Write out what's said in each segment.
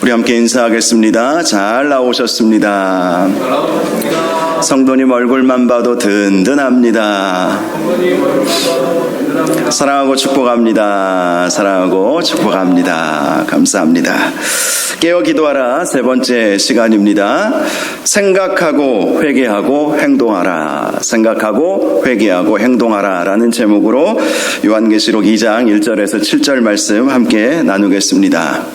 우리 함께 인사하겠습니다. 잘 나오셨습니다. 성도님 얼굴만 봐도 든든합니다. 사랑하고 축복합니다. 사랑하고 축복합니다. 감사합니다. 깨어 기도하라 세 번째 시간입니다. 생각하고 회개하고 행동하라. 생각하고 회개하고 행동하라 라는 제목으로 요한계시록 2장 1절에서 7절 말씀 함께 나누겠습니다.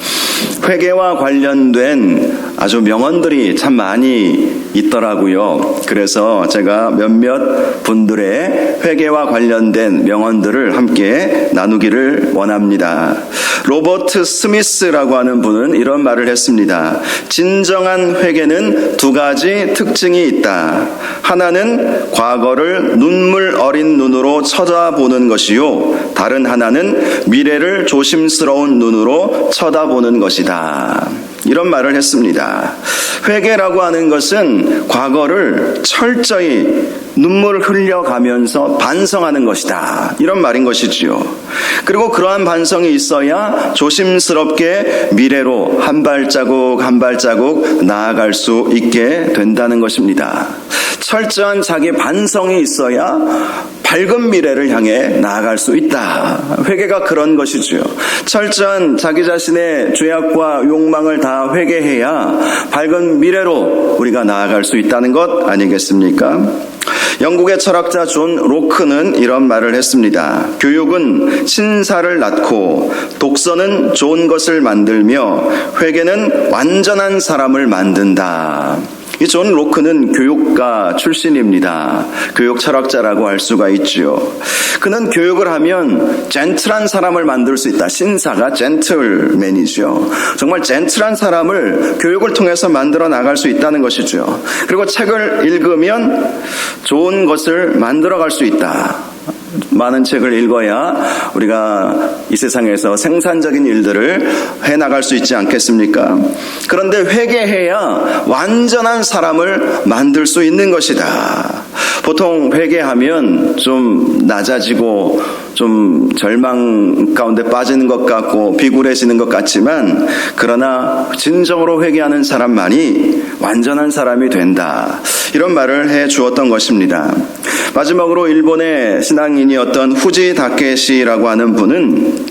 회개와 관련된 아주 명언들이 참 많이 있더라고요. 그래서 제가 몇몇 분들의 회개와 관련된 명언들을 함께 나누기를 원합니다. 로버트 스미스라고 하는 분은 이런 말을 했습니다. 진정한 회개는 두 가지 특징이 있다. 하나는 과거를 눈물 어린 눈으로 쳐다보는 것이요, 다른 하나는 미래를 조심스러운 눈으로 쳐다보는 것이다. 이런 말을 했습니다. 회개라고 하는 것은 과거를 철저히 눈물을 흘려가면서 반성하는 것이다. 이런 말인 것이지요. 그리고 그러한 반성이 있어야 조심스럽게 미래로 한 발자국 한 발자국 나아갈 수 있게 된다는 것입니다. 철저한 자기 반성이 있어야 밝은 미래를 향해 나아갈 수 있다. 회개가 그런 것이죠. 철저한 자기 자신의 죄악과 욕망을 다 회개해야 밝은 미래로 우리가 나아갈 수 있다는 것 아니겠습니까? 영국의 철학자 존 로크는 이런 말을 했습니다. 교육은 신사를 낳고 독서는 좋은 것을 만들며 회개는 완전한 사람을 만든다. 이 존 로크는 교육가 출신입니다. 교육 철학자라고 할 수가 있지요. 그는 교육을 하면 젠틀한 사람을 만들 수 있다. 신사가 젠틀맨이죠. 정말 젠틀한 사람을 교육을 통해서 만들어 나갈 수 있다는 것이죠. 그리고 책을 읽으면 좋은 것을 만들어 갈 수 있다. 많은 책을 읽어야 우리가 이 세상에서 생산적인 일들을 해나갈 수 있지 않겠습니까? 그런데 회개해야 완전한 사람을 만들 수 있는 것이다. 보통 회개하면 좀 낮아지고 좀 절망 가운데 빠지는 것 같고 비굴해지는 것 같지만, 그러나 진정으로 회개하는 사람만이 완전한 사람이 된다. 이런 말을 해 주었던 것입니다. 마지막으로 일본의 신앙인이었던 후지 다케시라고 하는 분은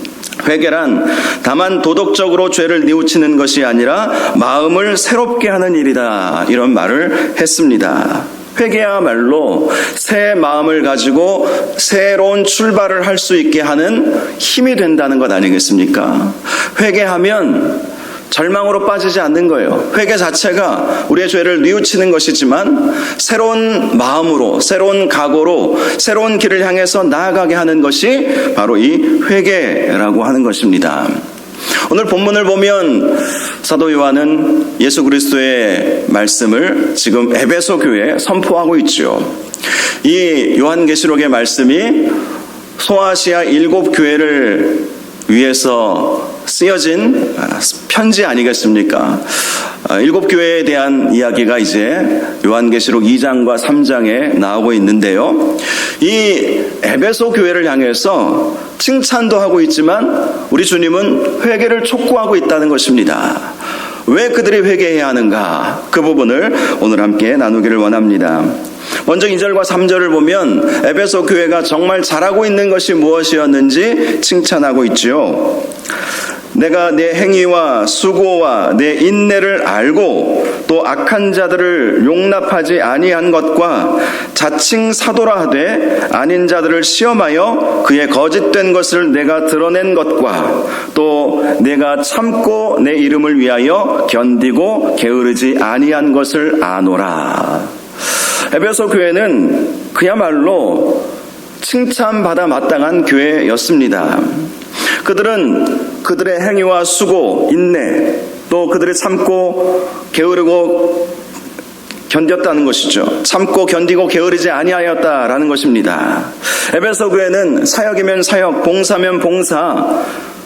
회개란 다만 도덕적으로 죄를 뉘우치는 것이 아니라 마음을 새롭게 하는 일이다. 이런 말을 했습니다. 회개야말로 새 마음을 가지고 새로운 출발을 할 수 있게 하는 힘이 된다는 것 아니겠습니까? 회개하면 절망으로 빠지지 않는 거예요. 회개 자체가 우리의 죄를 뉘우치는 것이지만 새로운 마음으로, 새로운 각오로, 새로운 길을 향해서 나아가게 하는 것이 바로 이 회개라고 하는 것입니다. 오늘 본문을 보면 사도 요한은 예수 그리스도의 말씀을 지금 에베소 교회에 선포하고 있죠. 이 요한계시록의 말씀이 소아시아 7교회를 위해서 쓰여진 편지 아니겠습니까? 7교회에 대한 이야기가 이제 요한계시록 2장과 3장에 나오고 있는데요. 이 에베소 교회를 향해서 칭찬도 하고 있지만 우리 주님은 회개를 촉구하고 있다는 것입니다. 왜 그들이 회개해야 하는가? 그 부분을 오늘 함께 나누기를 원합니다. 먼저 2절과 3절을 보면 에베소 교회가 정말 잘하고 있는 것이 무엇이었는지 칭찬하고 있죠. 내가 내 행위와 수고와 내 인내를 알고 또 악한 자들을 용납하지 아니한 것과 자칭 사도라 하되 아닌 자들을 시험하여 그의 거짓된 것을 내가 드러낸 것과 또 내가 참고 내 이름을 위하여 견디고 게으르지 아니한 것을 아노라. 에베소 교회는 그야말로 칭찬받아 마땅한 교회였습니다. 그들은 그들의 행위와 수고, 인내, 또 그들이 참고 게으르고 견뎠다는 것이죠. 참고 견디고 게으르지 아니하였다라는 것입니다. 에베소 교회는 사역이면 사역, 봉사면 봉사,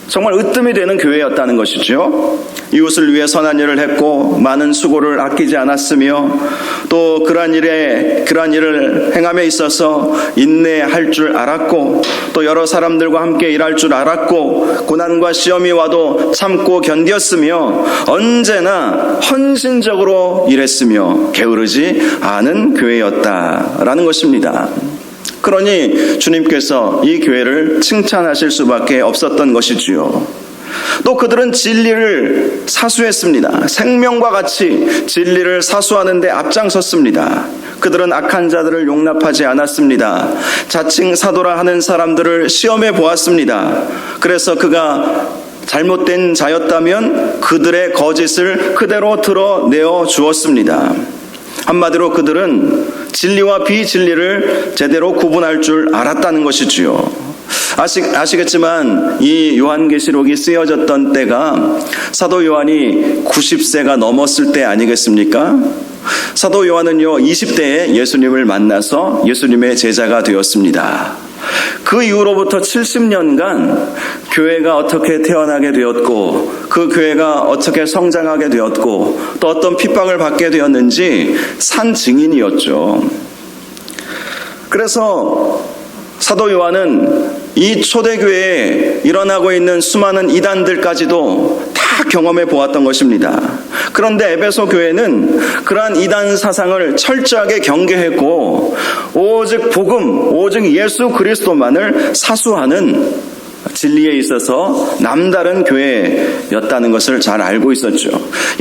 정말 으뜸이 되는 교회였다는 것이죠. 이웃을 위해 선한 일을 했고 많은 수고를 아끼지 않았으며 또 그러한 일을 행함에 있어서 인내할 줄 알았고 또 여러 사람들과 함께 일할 줄 알았고 고난과 시험이 와도 참고 견뎠으며 언제나 헌신적으로 일했으며 게으르지 않은 교회였다라는 것입니다. 그러니 주님께서 이 교회를 칭찬하실 수밖에 없었던 것이지요. 또 그들은 진리를 사수했습니다. 생명과 같이 진리를 사수하는 데 앞장섰습니다. 그들은 악한 자들을 용납하지 않았습니다. 자칭 사도라 하는 사람들을 시험해 보았습니다. 그래서 그가 잘못된 자였다면 그들의 거짓을 그대로 드러내어 주었습니다. 한마디로 그들은 진리와 비진리를 제대로 구분할 줄 알았다는 것이지요. 아시겠지만 이 요한계시록이 쓰여졌던 때가 사도 요한이 90세가 넘었을 때 아니겠습니까? 사도 요한은요 20대에 예수님을 만나서 예수님의 제자가 되었습니다. 그 이후로부터 70년간 교회가 어떻게 태어나게 되었고 그 교회가 어떻게 성장하게 되었고 또 어떤 핍박을 받게 되었는지 산 증인이었죠. 그래서 사도 요한은 이 초대교회에 일어나고 있는 수많은 이단들까지도 다 경험해 보았던 것입니다. 그런데 에베소 교회는 그러한 이단 사상을 철저하게 경계했고 오직 복음, 오직 예수 그리스도만을 사수하는 진리에 있어서 남다른 교회였다는 것을 잘 알고 있었죠.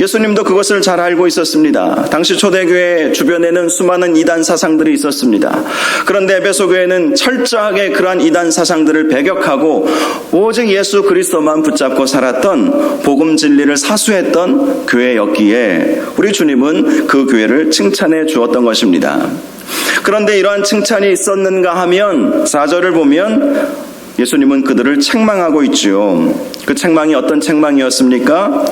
예수님도 그것을 잘 알고 있었습니다. 당시 초대교회 주변에는 수많은 이단 사상들이 있었습니다. 그런데 에베소 교회는 철저하게 그러한 이단 사상들을 배격하고 오직 예수 그리스도만 붙잡고 살았던 복음 진리를 사수했던 교회였기에 우리 주님은 그 교회를 칭찬해 주었던 것입니다. 그런데 이러한 칭찬이 있었는가 하면 4절을 보면 예수님은 그들을 책망하고 있지요. 그 책망이 어떤 책망이었습니까?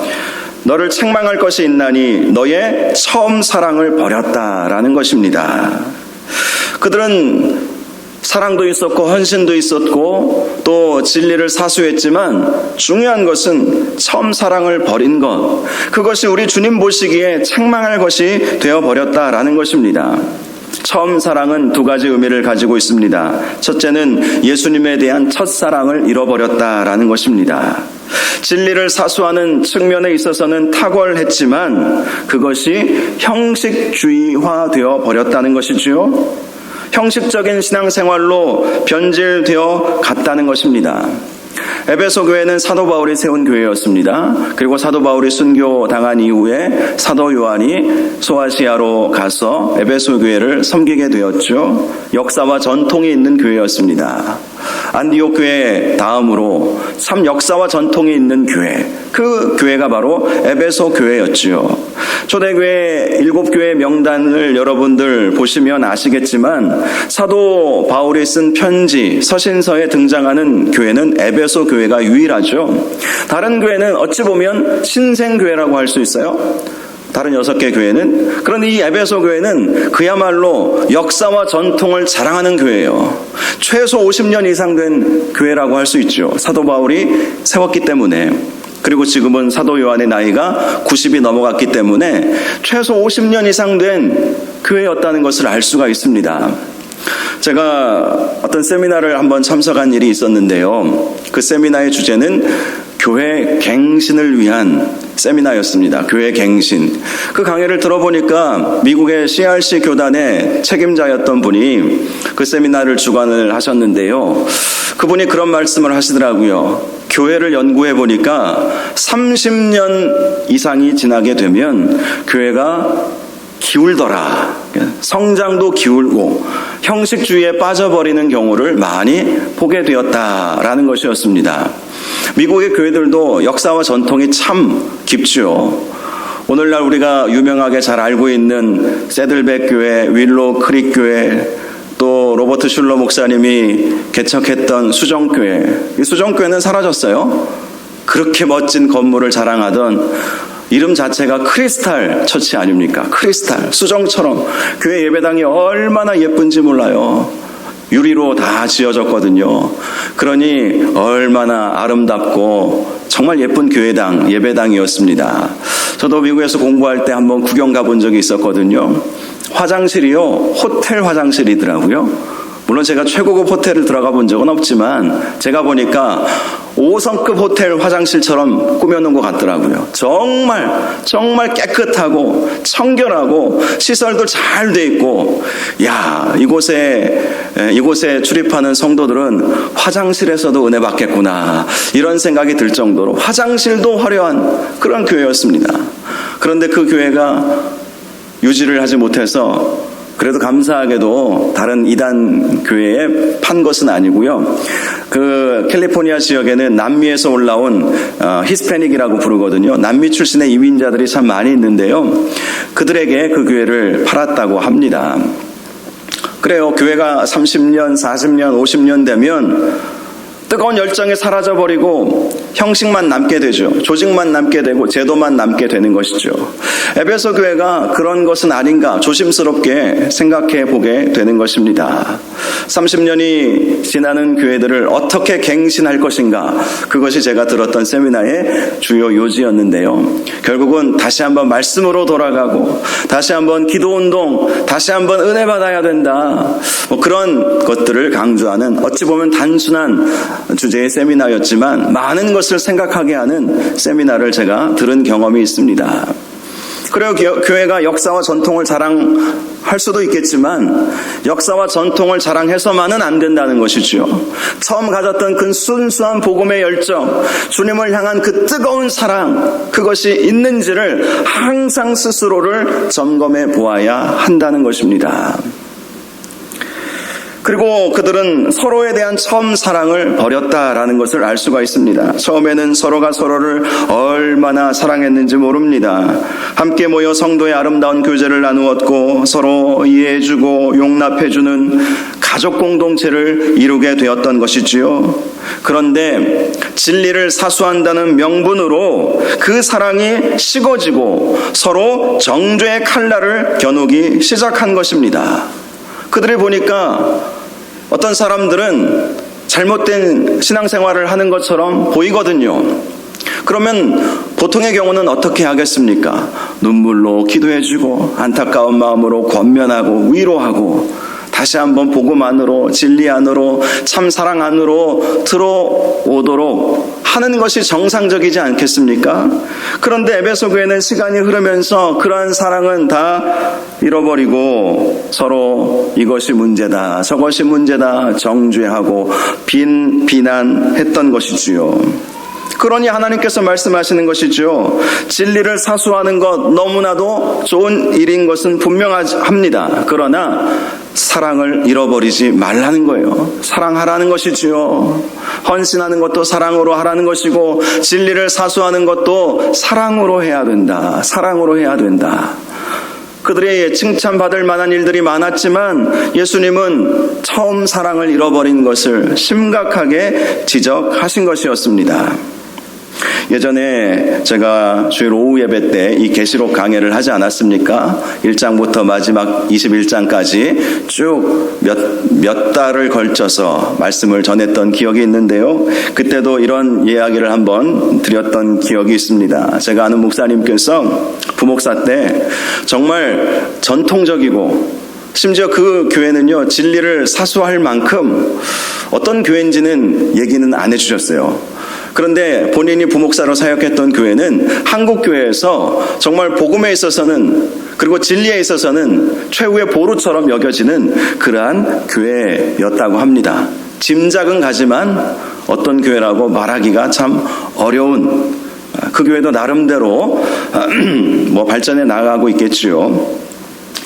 너를 책망할 것이 있나니 너의 처음 사랑을 버렸다라는 것입니다. 그들은 사랑도 있었고 헌신도 있었고 또 진리를 사수했지만 중요한 것은 처음 사랑을 버린 것, 그것이 우리 주님 보시기에 책망할 것이 되어버렸다라는 것입니다. 처음 사랑은 두 가지 의미를 가지고 있습니다. 첫째는 예수님에 대한 첫사랑을 잃어버렸다라는 것입니다. 진리를 사수하는 측면에 있어서는 탁월했지만 그것이 형식주의화 되어 버렸다는 것이지요. 형식적인 신앙생활로 변질되어 갔다는 것입니다. 에베소 교회는 사도 바울이 세운 교회였습니다. 그리고 사도 바울이 순교 당한 이후에 사도 요한이 소아시아로 가서 에베소 교회를 섬기게 되었죠. 역사와 전통이 있는 교회였습니다. 안디옥 교회 다음으로 참 역사와 전통이 있는 교회, 그 교회가 바로 에베소 교회였지요. 초대교회 7교회 명단을 여러분들 보시면 아시겠지만 사도 바울이 쓴 편지, 서신서에 등장하는 교회는 에베소 교회가 유일하죠. 다른 교회는 어찌 보면 신생교회라고 할 수 있어요. 다른 6개 교회는. 그런데 이 에베소 교회는 그야말로 역사와 전통을 자랑하는 교회예요. 최소 50년 이상 된 교회라고 할 수 있죠. 사도 바울이 세웠기 때문에. 그리고 지금은 사도 요한의 나이가 90이 넘어갔기 때문에 최소 50년 이상 된 교회였다는 것을 알 수가 있습니다. 제가 어떤 세미나를 한번 참석한 일이 있었는데요. 그 세미나의 주제는 교회 갱신을 위한 세미나였습니다. 교회 갱신. 그 강의를 들어보니까 미국의 CRC 교단의 책임자였던 분이 그 세미나를 주관을 하셨는데요. 그분이 그런 말씀을 하시더라고요. 교회를 연구해 보니까 30년 이상이 지나게 되면 교회가 기울더라. 성장도 기울고 형식주의에 빠져버리는 경우를 많이 보게 되었다라는 것이었습니다. 미국의 교회들도 역사와 전통이 참 깊죠. 오늘날 우리가 유명하게 잘 알고 있는 세들백 교회, 윌로우 크릭 교회, 또 로버트 슐러 목사님이 개척했던 수정교회. 이 수정교회는 사라졌어요. 그렇게 멋진 건물을 자랑하던 이름 자체가 크리스탈 처치 아닙니까? 크리스탈, 수정처럼 교회 예배당이 얼마나 예쁜지 몰라요. 유리로 다 지어졌거든요. 그러니 얼마나 아름답고 정말 예쁜 교회당, 예배당이었습니다. 저도 미국에서 공부할 때 한번 구경 가본 적이 있었거든요. 화장실이요, 호텔 화장실이더라고요. 물론 제가 최고급 호텔을 들어가 본 적은 없지만 제가 보니까 5성급 호텔 화장실처럼 꾸며놓은 것 같더라고요. 정말 깨끗하고 청결하고 시설도 잘 돼 있고, 야, 이곳에 출입하는 성도들은 화장실에서도 은혜 받겠구나, 이런 생각이 들 정도로 화장실도 화려한 그런 교회였습니다. 그런데 그 교회가 유지를 하지 못해서, 그래도 감사하게도 다른 이단 교회에 판 것은 아니고요. 그 캘리포니아 지역에는 남미에서 올라온 히스패닉이라고 부르거든요. 남미 출신의 이민자들이 참 많이 있는데요. 그들에게 그 교회를 팔았다고 합니다. 그래요. 교회가 30년, 40년, 50년 되면 뜨거운 열정이 사라져버리고 형식만 남게 되죠. 조직만 남게 되고 제도만 남게 되는 것이죠. 에베소 교회가 그런 것은 아닌가 조심스럽게 생각해 보게 되는 것입니다. 30년이 지나는 교회들을 어떻게 갱신할 것인가, 그것이 제가 들었던 세미나의 주요 요지였는데요. 결국은 다시 한번 말씀으로 돌아가고, 다시 한번 기도운동, 다시 한번 은혜 받아야 된다, 그런 것들을 강조하는, 어찌 보면 단순한 주제의 세미나였지만 많은 것을 생각하게 하는 세미나를 제가 들은 경험이 있습니다. 그리고 교회가 역사와 전통을 자랑할 수도 있겠지만 역사와 전통을 자랑해서만은 안 된다는 것이죠. 처음 가졌던 그 순수한 복음의 열정, 주님을 향한 그 뜨거운 사랑, 그것이 있는지를 항상 스스로를 점검해 보아야 한다는 것입니다. 그리고 그들은 서로에 대한 처음 사랑을 버렸다라는 것을 알 수가 있습니다. 처음에는 서로가 서로를 얼마나 사랑했는지 모릅니다. 함께 모여 성도의 아름다운 교제를 나누었고 서로 이해해주고 용납해주는 가족 공동체를 이루게 되었던 것이지요. 그런데 진리를 사수한다는 명분으로 그 사랑이 식어지고 서로 정죄의 칼날을 겨누기 시작한 것입니다. 그들이 보니까 어떤 사람들은 잘못된 신앙생활을 하는 것처럼 보이거든요. 그러면 보통의 경우는 어떻게 하겠습니까? 눈물로 기도해주고 안타까운 마음으로 권면하고 위로하고 다시 한번 복음 안으로, 진리 안으로, 참 사랑 안으로 들어오도록 하는 것이 정상적이지 않겠습니까? 그런데 에베소 교회는 시간이 흐르면서 그러한 사랑은 다 잃어버리고 서로 이것이 문제다, 저것이 문제다 정죄하고 비난했던 것이지요. 그러니 하나님께서 말씀하시는 것이죠. 진리를 사수하는 것 너무나도 좋은 일인 것은 분명합니다. 그러나 사랑을 잃어버리지 말라는 거예요. 사랑하라는 것이지요. 헌신하는 것도 사랑으로 하라는 것이고 진리를 사수하는 것도 사랑으로 해야 된다. 사랑으로 해야 된다. 그들의 칭찬받을 만한 일들이 많았지만 예수님은 처음 사랑을 잃어버린 것을 심각하게 지적하신 것이었습니다. 예전에 제가 주일 오후 예배 때 이 계시록 강해를 하지 않았습니까? 1장부터 마지막 21장까지 쭉 몇 달을 걸쳐서 말씀을 전했던 기억이 있는데요. 그때도 이런 이야기를 한번 드렸던 기억이 있습니다. 제가 아는 목사님께서 부목사 때 정말 전통적이고 심지어 그 교회는요, 진리를 사수할 만큼 어떤 교회인지는 얘기는 안 해주셨어요. 그런데 본인이 부목사로 사역했던 교회는 한국 교회에서 정말 복음에 있어서는, 그리고 진리에 있어서는 최후의 보루처럼 여겨지는 그러한 교회였다고 합니다. 짐작은 가지만 어떤 교회라고 말하기가 참 어려운, 그 교회도 나름대로 발전해 나가고 있겠지요.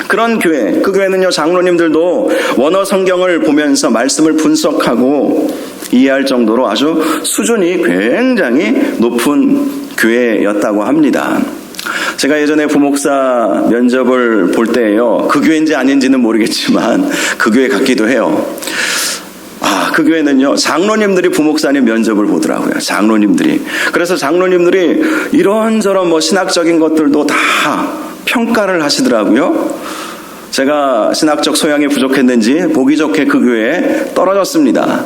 그런 교회, 그 교회는요, 장로님들도 원어 성경을 보면서 말씀을 분석하고 이해할 정도로 아주 수준이 굉장히 높은 교회였다고 합니다. 제가 예전에 부목사 면접을 볼 때에요, 그 교회인지 아닌지는 모르겠지만 그 교회 같기도 해요. 그 교회는요, 장로님들이 부목사님 면접을 보더라고요. 장로님들이. 그래서 장로님들이 이런저런 신학적인 것들도 다 평가를 하시더라고요. 제가 신학적 소양이 부족했는지 보기 좋게 그 교회에 떨어졌습니다.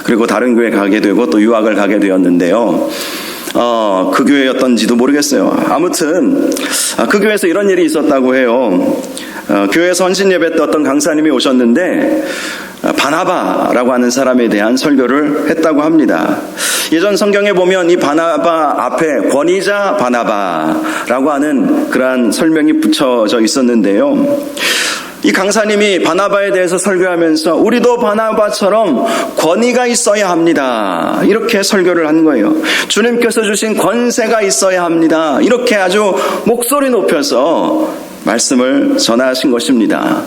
그리고 다른 교회 가게 되고 또 유학을 가게 되었는데요. 그 교회였던지도 모르겠어요. 아무튼 그 교회에서 이런 일이 있었다고 해요. 교회에서 헌신 예배 때 어떤 강사님이 오셨는데 바나바라고 하는 사람에 대한 설교를 했다고 합니다. 예전 성경에 보면 이 바나바 앞에 권위자 바나바라고 하는 그러한 설명이 붙여져 있었는데요. 이 강사님이 바나바에 대해서 설교하면서 우리도 바나바처럼 권위가 있어야 합니다. 이렇게 설교를 한 거예요. 주님께서 주신 권세가 있어야 합니다. 이렇게 아주 목소리 높여서 말씀을 전하신 것입니다.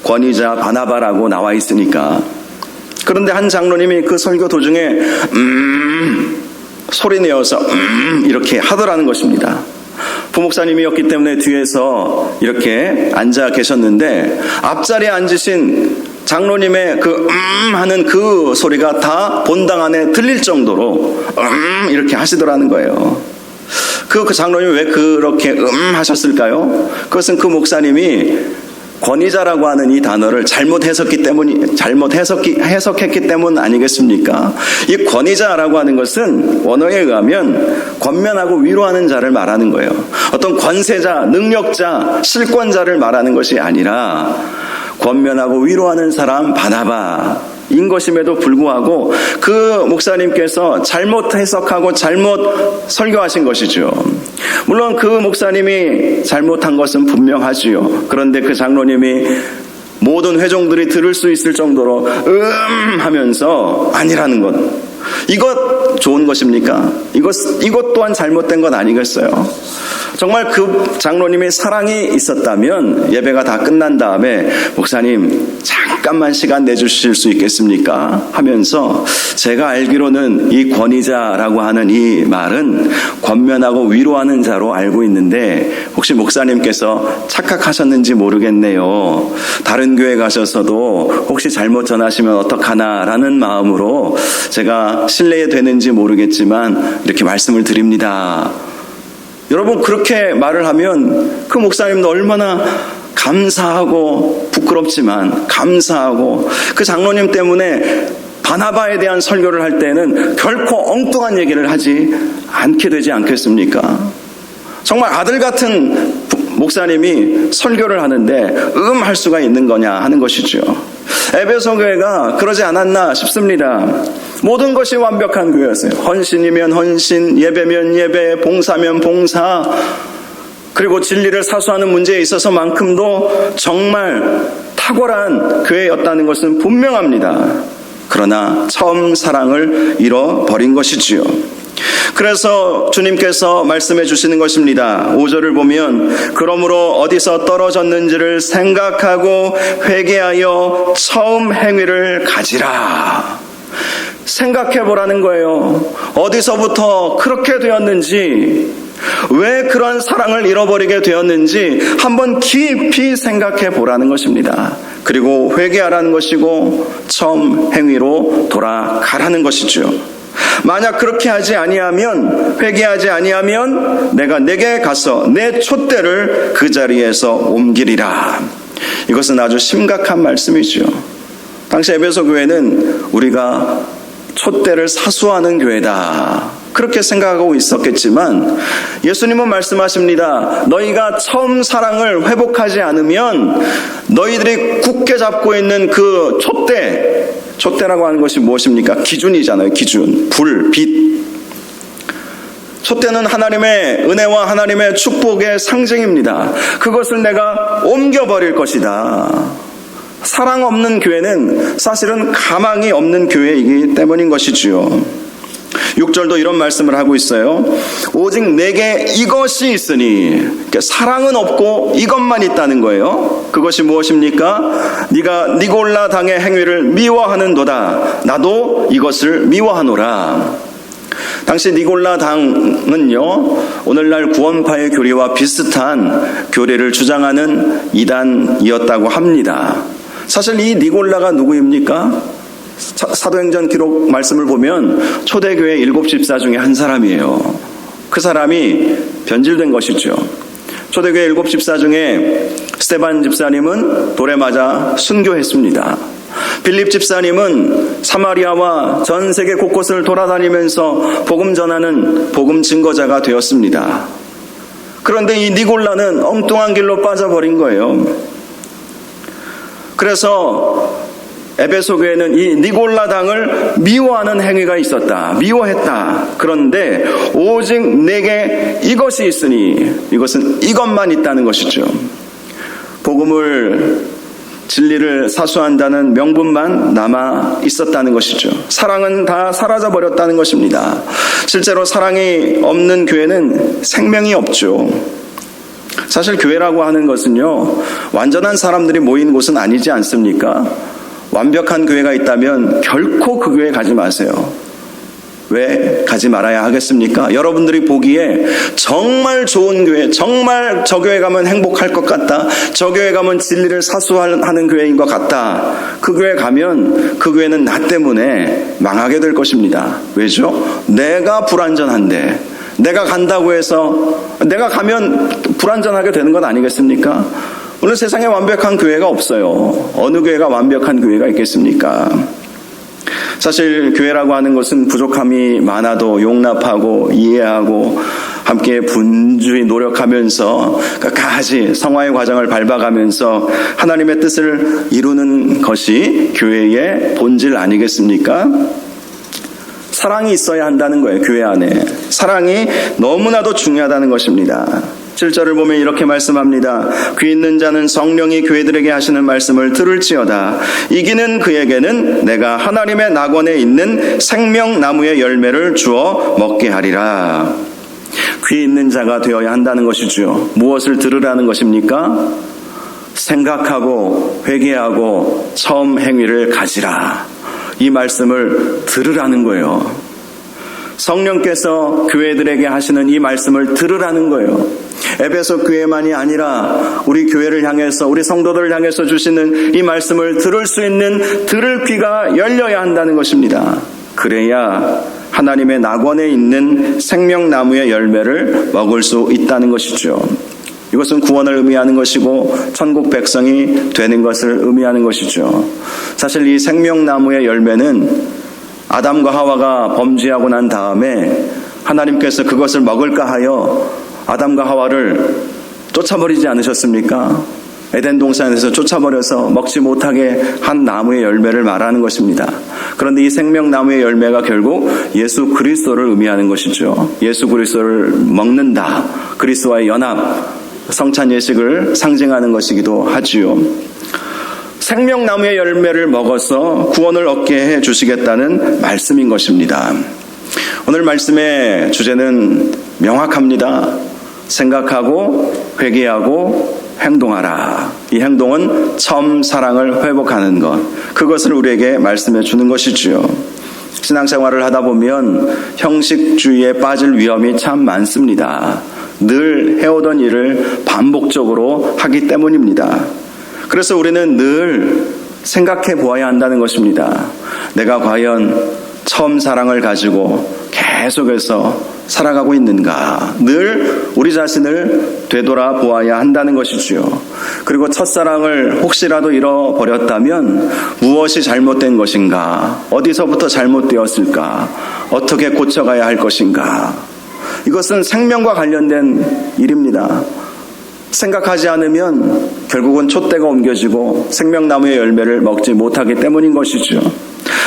권위자 바나바라고 나와 있으니까. 그런데 한 장로님이 그 설교 도중에 소리 내어서 이렇게 하더라는 것입니다. 부목사님이었기 때문에 뒤에서 이렇게 앉아 계셨는데 앞자리에 앉으신 장로님의 그 하는 그 소리가 다 본당 안에 들릴 정도로 이렇게 하시더라는 거예요. 그 장로님이 왜 그렇게 하셨을까요? 그것은 그 목사님이 권위자라고 하는 이 단어를 잘못 해석했기 때문 아니겠습니까? 이 권위자라고 하는 것은 원어에 의하면 권면하고 위로하는 자를 말하는 거예요. 어떤 권세자, 능력자, 실권자를 말하는 것이 아니라 권면하고 위로하는 사람 바나바인 것임에도 불구하고 그 목사님께서 잘못 해석하고 잘못 설교하신 것이죠. 물론 그 목사님이 잘못한 것은 분명하지요. 그런데 그 장로님이 모든 회종들이 들을 수 있을 정도로 하면서 아니라는 것. 이것 좋은 것입니까? 이것 또한 잘못된 건 아니겠어요? 정말 그 장로님의 사랑이 있었다면 예배가 다 끝난 다음에 목사님 잠깐만 시간 내주실 수 있겠습니까? 하면서 제가 알기로는 이 권위자라고 하는 이 말은 권면하고 위로하는 자로 알고 있는데 혹시 목사님께서 착각하셨는지 모르겠네요. 다른 교회 가셔서도 혹시 잘못 전하시면 어떡하나라는 마음으로 제가 신뢰되는지 모르겠지만 이렇게 말씀을 드립니다. 여러분 그렇게 말을 하면 그 목사님도 얼마나 감사하고 부끄럽지만 감사하고 그 장로님 때문에 바나바에 대한 설교를 할 때는 결코 엉뚱한 얘기를 하지 않게 되지 않겠습니까? 정말 아들 같은 목사님이 설교를 하는데 할 수가 있는 거냐 하는 것이죠. 에베소 교회가 그러지 않았나 싶습니다. 모든 것이 완벽한 교회였어요. 헌신이면 헌신, 예배면 예배, 봉사면 봉사, 그리고 진리를 사수하는 문제에 있어서만큼도 정말 탁월한 교회였다는 것은 분명합니다. 그러나 처음 사랑을 잃어버린 것이지요. 그래서 주님께서 말씀해 주시는 것입니다. 5절을 보면 그러므로 어디서 떨어졌는지를 생각하고 회개하여 처음 행위를 가지라. 생각해 보라는 거예요. 어디서부터 그렇게 되었는지, 왜 그런 사랑을 잃어버리게 되었는지 한번 깊이 생각해 보라는 것입니다. 그리고 회개하라는 것이고 처음 행위로 돌아가라는 것이죠. 만약 그렇게 하지 아니하면, 회개하지 아니하면 내가 내게 가서 내 촛대를 그 자리에서 옮기리라. 이것은 아주 심각한 말씀이죠. 당시 에베소 교회는 우리가 촛대를 사수하는 교회다, 그렇게 생각하고 있었겠지만 예수님은 말씀하십니다. 너희가 처음 사랑을 회복하지 않으면 너희들이 굳게 잡고 있는 그 촛대라고 하는 것이 무엇입니까? 기준이잖아요. 기준, 불, 빛. 촛대는 하나님의 은혜와 하나님의 축복의 상징입니다. 그것을 내가 옮겨버릴 것이다. 사랑 없는 교회는 사실은 가망이 없는 교회이기 때문인 것이지요. 6절도 이런 말씀을 하고 있어요. 오직 내게 이것이 있으니, 사랑은 없고 이것만 있다는 거예요. 그것이 무엇입니까? 네가 니골라 당의 행위를 미워하는도다. 나도 이것을 미워하노라. 당시 니골라 당은요, 오늘날 구원파의 교리와 비슷한 교리를 주장하는 이단이었다고 합니다. 사실 이 니골라가 누구입니까? 사도행전 기록 말씀을 보면 초대교회 7 집사 중에 한 사람이에요. 그 사람이 변질된 것이죠. 초대교회 7 집사 중에 스데반 집사님은 돌에 맞아 순교했습니다. 빌립 집사님은 사마리아와 전 세계 곳곳을 돌아다니면서 복음 전하는 복음 증거자가 되었습니다. 그런데 이 니골라는 엉뚱한 길로 빠져버린 거예요. 그래서 에베소 교회는 이 니골라 당을 미워하는 행위가 있었다. 미워했다. 그런데 오직 내게 이것이 있으니, 이것은 이것만 있다는 것이죠. 복음을, 진리를 사수한다는 명분만 남아 있었다는 것이죠. 사랑은 다 사라져버렸다는 것입니다. 실제로 사랑이 없는 교회는 생명이 없죠. 사실 교회라고 하는 것은요, 완전한 사람들이 모인 곳은 아니지 않습니까? 완벽한 교회가 있다면 결코 그 교회 가지 마세요. 왜 가지 말아야 하겠습니까? 여러분들이 보기에 정말 좋은 교회, 정말 저 교회 가면 행복할 것 같다, 저 교회 가면 진리를 사수하는 교회인 것 같다, 그 교회 가면 그 교회는 나 때문에 망하게 될 것입니다. 왜죠? 내가 불완전한데, 내가 간다고 해서 내가 가면 불완전하게 되는 건 아니겠습니까? 오늘 세상에 완벽한 교회가 없어요. 어느 교회가 완벽한 교회가 있겠습니까? 사실 교회라고 하는 것은 부족함이 많아도 용납하고 이해하고 함께 분주히 노력하면서 끝까지 성화의 과정을 밟아가면서 하나님의 뜻을 이루는 것이 교회의 본질 아니겠습니까? 사랑이 있어야 한다는 거예요. 교회 안에 사랑이 너무나도 중요하다는 것입니다. 7절을 보면 이렇게 말씀합니다. 귀 있는 자는 성령이 교회들에게 하시는 말씀을 들을지어다. 이기는 그에게는 내가 하나님의 낙원에 있는 생명나무의 열매를 주어 먹게 하리라. 귀 있는 자가 되어야 한다는 것이죠. 무엇을 들으라는 것입니까? 생각하고 회개하고 처음 행위를 가지라. 이 말씀을 들으라는 거예요. 성령께서 교회들에게 하시는 이 말씀을 들으라는 거예요. 에베소 교회만이 아니라 우리 교회를 향해서, 우리 성도들을 향해서 주시는 이 말씀을 들을 수 있는 들을 귀가 열려야 한다는 것입니다. 그래야 하나님의 낙원에 있는 생명나무의 열매를 먹을 수 있다는 것이죠. 이것은 구원을 의미하는 것이고 천국 백성이 되는 것을 의미하는 것이죠. 사실 이 생명나무의 열매는 아담과 하와가 범죄하고 난 다음에 하나님께서 그것을 먹을까 하여 아담과 하와를 쫓아버리지 않으셨습니까? 에덴 동산에서 쫓아버려서 먹지 못하게 한 나무의 열매를 말하는 것입니다. 그런데 이 생명나무의 열매가 결국 예수 그리스도를 의미하는 것이죠. 예수 그리스도를 먹는다. 그리스도와의 연합, 성찬 예식을 상징하는 것이기도 하지요. 생명나무의 열매를 먹어서 구원을 얻게 해 주시겠다는 말씀인 것입니다. 오늘 말씀의 주제는 명확합니다. 생각하고 회개하고 행동하라. 이 행동은 처음 사랑을 회복하는 것, 그것을 우리에게 말씀해 주는 것이지요. 신앙생활을 하다 보면 형식주의에 빠질 위험이 참 많습니다. 늘 해오던 일을 반복적으로 하기 때문입니다. 그래서 우리는 늘 생각해 보아야 한다는 것입니다. 내가 과연 처음 사랑을 가지고 계속해서 살아가고 있는가? 늘 우리 자신을 되돌아 보아야 한다는 것이지요. 그리고 첫사랑을 혹시라도 잃어버렸다면 무엇이 잘못된 것인가? 어디서부터 잘못되었을까? 어떻게 고쳐가야 할 것인가? 이것은 생명과 관련된 일입니다. 생각하지 않으면 결국은 촛대가 옮겨지고 생명나무의 열매를 먹지 못하기 때문인 것이죠.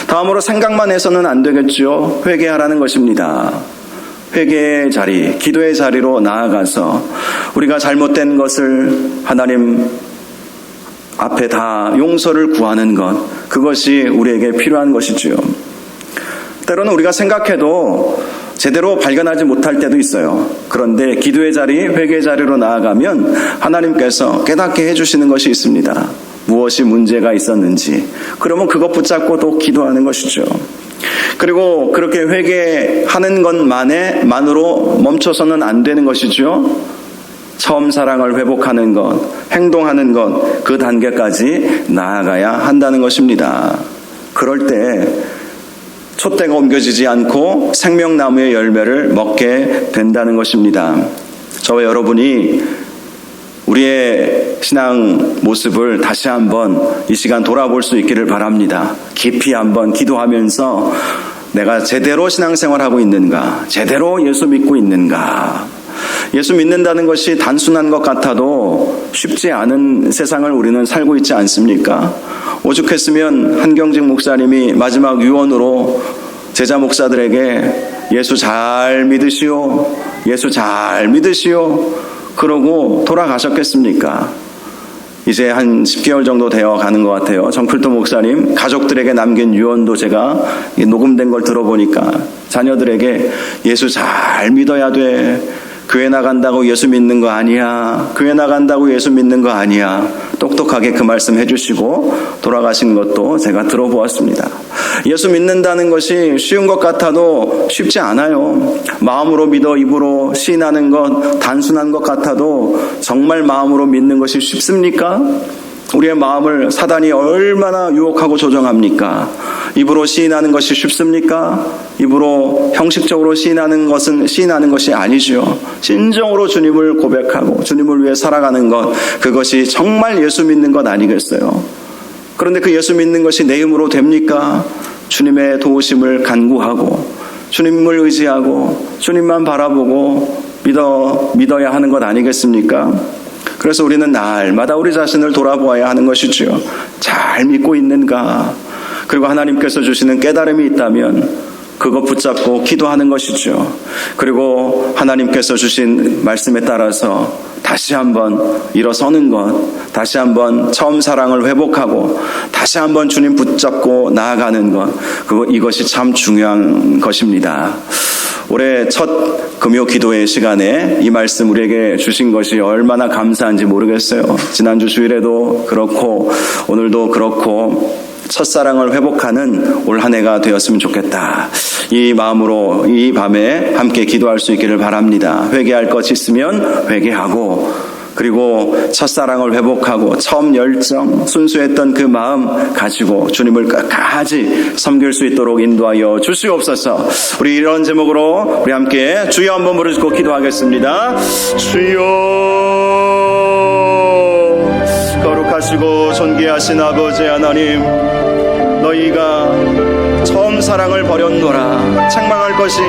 다음으로 생각만 해서는 안 되겠죠. 회개하라는 것입니다. 회개의 자리, 기도의 자리로 나아가서 우리가 잘못된 것을 하나님 앞에 다 용서를 구하는 것, 그것이 우리에게 필요한 것이지요. 때로는 우리가 생각해도 제대로 발견하지 못할 때도 있어요. 그런데 기도의 자리, 회개의 자리로 나아가면 하나님께서 깨닫게 해주시는 것이 있습니다. 무엇이 문제가 있었는지. 그러면 그것 붙잡고 또 기도하는 것이죠. 그리고 그렇게 회개하는 것만으로 멈춰서는 안 되는 것이죠. 처음 사랑을 회복하는 것, 행동하는 것, 그 단계까지 나아가야 한다는 것입니다. 그럴 때 촛대가 옮겨지지 않고 생명나무의 열매를 먹게 된다는 것입니다. 저와 여러분이 우리의 신앙 모습을 다시 한번 이 시간 돌아볼 수 있기를 바랍니다. 깊이 한번 기도하면서 내가 제대로 신앙생활하고 있는가, 제대로 예수 믿고 있는가. 예수 믿는다는 것이 단순한 것 같아도 쉽지 않은 세상을 우리는 살고 있지 않습니까? 오죽했으면 한경직 목사님이 마지막 유언으로 제자 목사들에게 예수 잘 믿으시오, 예수 잘 믿으시오 그러고 돌아가셨겠습니까? 이제 한 10개월 정도 되어 가는 것 같아요. 정필도 목사님 가족들에게 남긴 유언도 제가 녹음된 걸 들어보니까 자녀들에게 예수 잘 믿어야 돼, 교회 나간다고 예수 믿는 거 아니야, 교회 나간다고 예수 믿는 거 아니야, 똑똑하게 그 말씀 해주시고 돌아가신 것도 제가 들어보았습니다. 예수 믿는다는 것이 쉬운 것 같아도 쉽지 않아요. 마음으로 믿어 입으로 시인하는 것 단순한 것 같아도 정말 마음으로 믿는 것이 쉽습니까? 우리의 마음을 사단이 얼마나 유혹하고 조정합니까? 입으로 시인하는 것이 쉽습니까? 입으로 형식적으로 시인하는 것이 아니죠. 진정으로 주님을 고백하고 주님을 위해 살아가는 것, 그것이 정말 예수 믿는 것 아니겠어요? 그런데 그 예수 믿는 것이 내 힘으로 됩니까? 주님의 도우심을 간구하고 주님을 의지하고 주님만 바라보고 믿어야 하는 것 아니겠습니까? 그래서 우리는 날마다 우리 자신을 돌아보아야 하는 것이죠. 잘 믿고 있는가? 그리고 하나님께서 주시는 깨달음이 있다면 그거 붙잡고 기도하는 것이죠. 그리고 하나님께서 주신 말씀에 따라서 다시 한번 일어서는 것, 다시 한번 처음 사랑을 회복하고 다시 한번 주님 붙잡고 나아가는 것, 이것이 참 중요한 것입니다. 올해 첫 금요 기도회 시간에 이 말씀 우리에게 주신 것이 얼마나 감사한지 모르겠어요. 지난주 주일에도 그렇고 오늘도 그렇고 첫사랑을 회복하는 올 한 해가 되었으면 좋겠다. 이 마음으로 이 밤에 함께 기도할 수 있기를 바랍니다. 회개할 것이 있으면 회개하고, 그리고 첫사랑을 회복하고 처음 열정, 순수했던 그 마음 가지고 주님을 끝까지 섬길 수 있도록 인도하여 주시옵소서. 우리 이런 제목으로 우리 함께 주여 한번 부르짖고 기도하겠습니다. 주여, 거룩하시고 존귀하신 아버지 하나님, 너희가 처음 사랑을 버렸노라. 책망할 것이